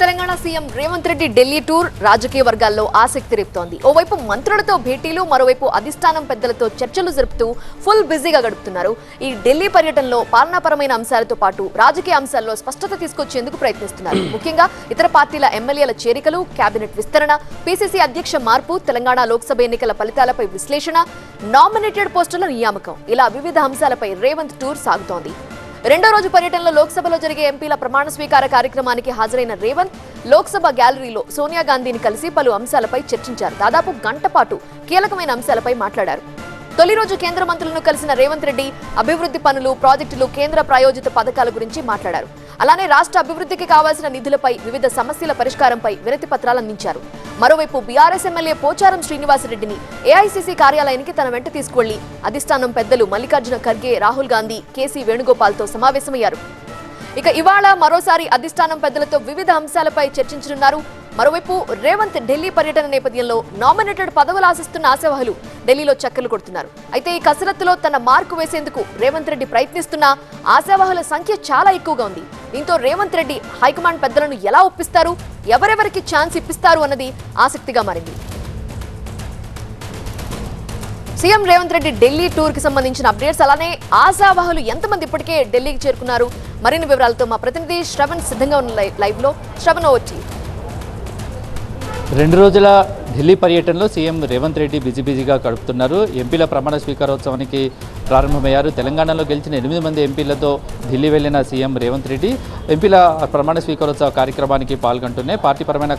Telangana CM Revanth Reddy Delhi tour రాజకీయ వర్గాల్లో ఆసక్తి రేపుతోంది. ఓవైపు మంత్రులతో భేటీలు, మరోవైపు అధిష్టానం పెద్దలతో చర్చలు జరుపుతూ ఫుల్ బిజీగా గడుపుతున్నారు. ఈ ఢిల్లీ పర్యటనలో పాలనాపరమైన అంశాలతో పాటు రాజకీయ అంశాల్లో స్పష్టత తీసుకొచ్చేందుకు ప్రయత్నిస్తున్నారు. ముఖ్యంగా ఇతర పార్టీల ఎమ్మెల్యేల చేరికలు, కేబినెట్ విస్తరణ, పీసీసీ అధ్యక్ష మార్పు, తెలంగాణ లోక్సభ ఎన్నికల ఫలితాలపై విశ్లేషణ, నామినేటెడ్ పోస్టుల నియామకం, ఇలా వివిధ అంశాలపై రేవంత్ టూర్ సాగుతోంది. రెండో రోజు పర్యటనలో లోక్సభలో జరిగే ఎంపీల ప్రమాణ స్వీకార కార్యక్రమానికి హాజరైన రేవంత్ లోక్సభ గ్యాలరీలో సోనియా గాంధీని కలిసి పలు అంశాలపై చర్చించారు. దాదాపు గంట పాటు కీలకమైన అంశాలపై మాట్లాడారు. తొలి రోజు కేంద్ర మంత్రులను కలిసిన రేవంత్ రెడ్డి అభివృద్ధి పనులు, ప్రాజెక్టులు, కేంద్ర ప్రాయోజిత పథకాల గురించి మాట్లాడారు. అలానే రాష్ట్ర అభివృద్ధికి కావాల్సిన నిధులపై, వివిధ సమస్యల పరిష్కారంపై వినతి పత్రాలు అందించారు. మరోవైపు బీఆర్ఎస్ ఎమ్మెల్యే పోచారం శ్రీనివాసరెడ్డిని ఏఐసీసీ కార్యాలయానికి తన వెంట తీసుకువెళ్లి అధిష్టానం పెద్దలు మల్లికార్జున ఖర్గే, రాహుల్ గాంధీ, కేసీ వేణుగోపాల్తో సమావేశమయ్యారు. ఇక ఇవాళ మరోసారి అధిష్టానం పెద్దలతో వివిధ అంశాలపై చర్చించనున్నారు. మరోవైపు రేవంత్ ఢిల్లీ పర్యటన నేపథ్యంలో నామినేటెడ్ పదవులు ఆశిస్తున్న ఆశావహులు ఢిల్లీలో చక్కర్లు కొడుతున్నారు. అయితే ఈ కసరత్తులో తన మార్కు వేసేందుకు రేవంత్ రెడ్డి ప్రయత్నిస్తున్న ఆశావహుల సంఖ్య చాలా ఎక్కువగా ఉంది. దీంతో రేవంత్ రెడ్డి హైకమాండ్ పెద్దలను ఎలా ఒప్పిస్తారు, ఎవరెవరికి ఛాన్స్ ఇప్పిస్తారు అన్నది ఆసక్తిగా మారింది. సీఎం రేవంత్ రెడ్డి ఢిల్లీ టూర్ కి సంబంధించిన అప్డేట్స్, అలానే ఆశావహులు ఎంతమంది ఇప్పటికే ఢిల్లీకి చేరుకున్నారు, మరిన్ని వివరాలతో మా ప్రతినిధి శ్రవణ్ సిద్ధంగా ఉన్న లైవ్ లో. శ్రవణ్, వచ్చి 2 రోజుల ఢిల్లీ పర్యటనలో సీఎం రేవంత్ రెడ్డి బిజీగా గడుపుతున్నారు. ఎంపీల ప్రమాణ స్వీకారోత్సవానికి ప్రారంభమయ్యారు. తెలంగాణలో గెలిచిన 8 మంది ఎంపీలతో ఢిల్లీ వెళ్లిన సీఎం రేవంత్ రెడ్డి ఎంపీల ప్రమాణ స్వీకారోత్సవ కార్యక్రమానికి పాల్గొంటూనే పార్టీ పరమైన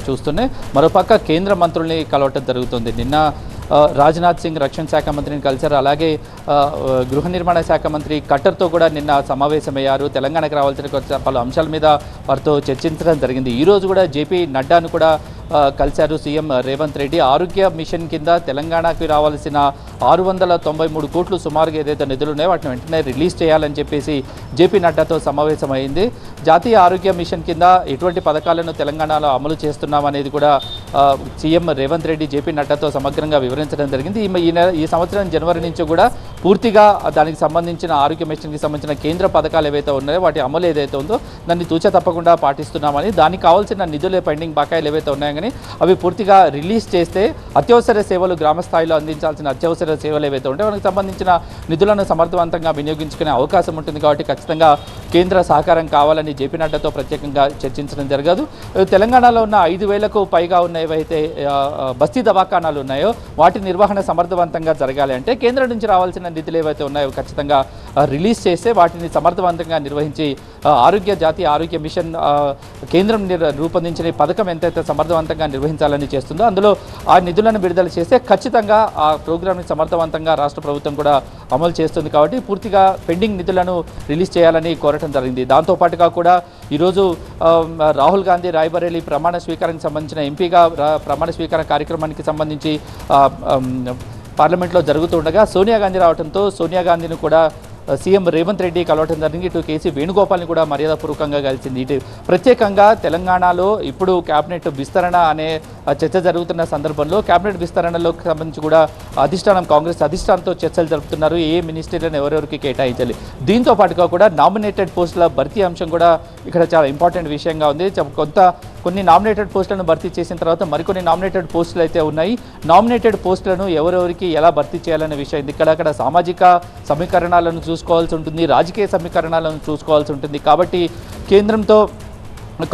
చూస్తూనే మరోపక్క కేంద్ర మంత్రుల్ని కలవటం జరుగుతుంది. నిన్న రాజ్నాథ్ సింగ్ రక్షణ శాఖ మంత్రిని కలిశారు. అలాగే గృహ నిర్మాణ శాఖ మంత్రి ఖట్టర్తో కూడా నిన్న సమావేశమయ్యారు. తెలంగాణకు రావాల్సిన పలు అంశాల మీద వారితో చర్చించడం జరిగింది. ఈరోజు కూడా జేపీ నడ్డాను కూడా కలిశారు సీఎం రేవంత్ రెడ్డి. ఆరోగ్య మిషన్ కింద తెలంగాణకి రావాల్సిన 693 కోట్లు సుమారుగా ఏదైతే నిధులు ఉన్నాయో వాటిని వెంటనే రిలీజ్ చేయాలని చెప్పేసి జేపీ నడ్డాతో సమావేశమైంది. జాతీయ ఆరోగ్య మిషన్ కింద ఎటువంటి పథకాలను తెలంగాణలో అమలు చేస్తున్నామనేది కూడా సీఎం రేవంత్ రెడ్డి జేపీ నడ్డాతో సమగ్రంగా వివరించడం జరిగింది. ఈ సంవత్సరం జనవరి నుంచి కూడా పూర్తిగా దానికి సంబంధించిన ఆరోగ్య మిషన్కి సంబంధించిన కేంద్ర పథకాలు ఏవైతే ఉన్నాయో వాటి అమలు ఏదైతే ఉందో దాన్ని తూచ తప్పకుండా పాటిస్తున్నామని, దానికి కావాల్సిన నిధులే పెండింగ్ బకాయిలు ఏవైతే ఉన్నాయో కానీ అవి పూర్తిగా రిలీజ్ చేస్తే అత్యవసర సేవలు, గ్రామ స్థాయిలో అందించాల్సిన అత్యవసర సేవలు ఏవైతే ఉంటాయో వాటికి సంబంధించిన నిధులను సమర్థవంతంగా వినియోగించుకునే అవకాశం ఉంటుంది. కాబట్టి ఖచ్చితంగా కేంద్ర సహకారం కావాలని జేపీ నడ్డాతో ప్రత్యేకంగా చర్చించడం జరగదు. తెలంగాణలో ఉన్న 5,000కు పైగా ఉన్న ఏవైతే బస్తీ దవాఖానాలు ఉన్నాయో వాటి నిర్వహణ సమర్థవంతంగా జరగాలి అంటే కేంద్రం నుంచి రావాల్సిన నిధులు ఏవైతే ఉన్నాయో ఖచ్చితంగా రిలీజ్ చేస్తే వాటిని సమర్థవంతంగా నిర్వహించి జాతీయ ఆరోగ్య మిషన్ కేంద్రం రూపొందించిన పథకం ఎంతైతే సమర్థవంతంగా నిర్వహించాలని చేస్తుందో అందులో ఆ నిధులను విడుదల చేస్తే ఖచ్చితంగా ఆ ప్రోగ్రామ్ని సమర్థవంతంగా రాష్ట్ర ప్రభుత్వం కూడా అమలు చేస్తుంది. కాబట్టి పూర్తిగా పెండింగ్ నిధులను రిలీజ్ చేయాలని కోరటం జరిగింది. దాంతోపాటుగా కూడా ఈరోజు రాహుల్ గాంధీ రాయ్బరేలీ ప్రమాణ స్వీకారానికి సంబంధించిన ఎంపీగా ప్రమాణ స్వీకార కార్యక్రమానికి సంబంధించి పార్లమెంట్లో జరుగుతుండగా సోనియా గాంధీ రావడంతో సోనియా గాంధీని కూడా సీఎం రేవంత్ రెడ్డి కలవటం జరిగింది. ఇటు కేసీ వేణుగోపాల్ని కూడా మర్యాదపూర్వకంగా కలిసింది. ఇటు ప్రత్యేకంగా తెలంగాణలో ఇప్పుడు కేబినెట్ విస్తరణ అనే చర్చ జరుగుతున్న సందర్భంలో కేబినెట్ విస్తరణలో సంబంధించి కూడా కాంగ్రెస్ అధిష్టానంతో చర్చలు జరుపుతున్నారు. ఏ మినిస్టర్లను ఎవరెవరికి కేటాయించాలి. దీంతో పాటుగా కూడా నామినేటెడ్ పోస్టుల భర్తీ అంశం కూడా ఇక్కడ చాలా ఇంపార్టెంట్ విషయంగా ఉంది. కొన్ని నామినేటెడ్ పోస్టులను భర్తీ చేసిన తర్వాత మరికొన్ని నామినేటెడ్ పోస్టులు అయితే ఉన్నాయి. నామినేటెడ్ పోస్టులను ఎవరెవరికి ఎలా భర్తీ చేయాలనే విషయం ఇక్కడ సామాజిక సమీకరణాలను చూసుకోవాల్సి ఉంటుంది, రాజకీయ సమీకరణాలను చూసుకోవాల్సి ఉంటుంది. కాబట్టి కేంద్రంతో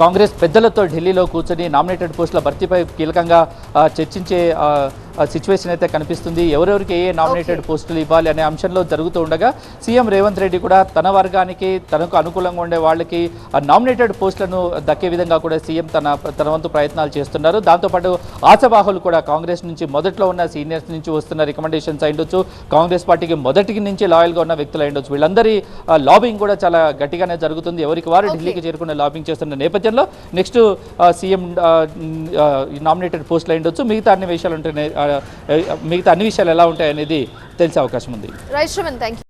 కాంగ్రెస్ పెద్దలతో ఢిల్లీలో కూర్చొని నామినేటెడ్ పోస్టుల భర్తీపై కీలకంగా చర్చించే సిచ్యువేషన్ అయితే కనిపిస్తుంది. ఎవరెవరికి ఏ నామినేటెడ్ పోస్టులు ఇవ్వాలి అనే అంశంలో జరుగుతూ ఉండగా సీఎం రేవంత్ రెడ్డి కూడా తన వర్గానికి తనకు అనుకూలంగా ఉండే వాళ్ళకి నామినేటెడ్ పోస్టులను దక్కే విధంగా కూడా సీఎం తన వంతు ప్రయత్నాలు చేస్తున్నారు. దాంతోపాటు ఆశావాహులు కూడా కాంగ్రెస్ నుంచి మొదట్లో ఉన్న సీనియర్స్ నుంచి వస్తున్న రికమెండేషన్స్ అయ్యుండొచ్చు, కాంగ్రెస్ పార్టీకి మొదటి నుంచి లాయల్గా ఉన్న వ్యక్తులు అయ్యుండొచ్చు, వీళ్ళందరి లాబింగ్ కూడా చాలా గట్టిగానే జరుగుతుంది. ఎవరికి వారు ఢిల్లీకి చేరుకున్న లాబింగ్ చేస్తున్న నేపథ్యంలో నెక్స్ట్ సీఎం నామినేటెడ్ పోస్టులు అయ్యుండొచ్చు. మిగతా అన్ని విషయాలు ఎలా ఉంటాయి అనేది తెలిసే అవకాశం ఉంది.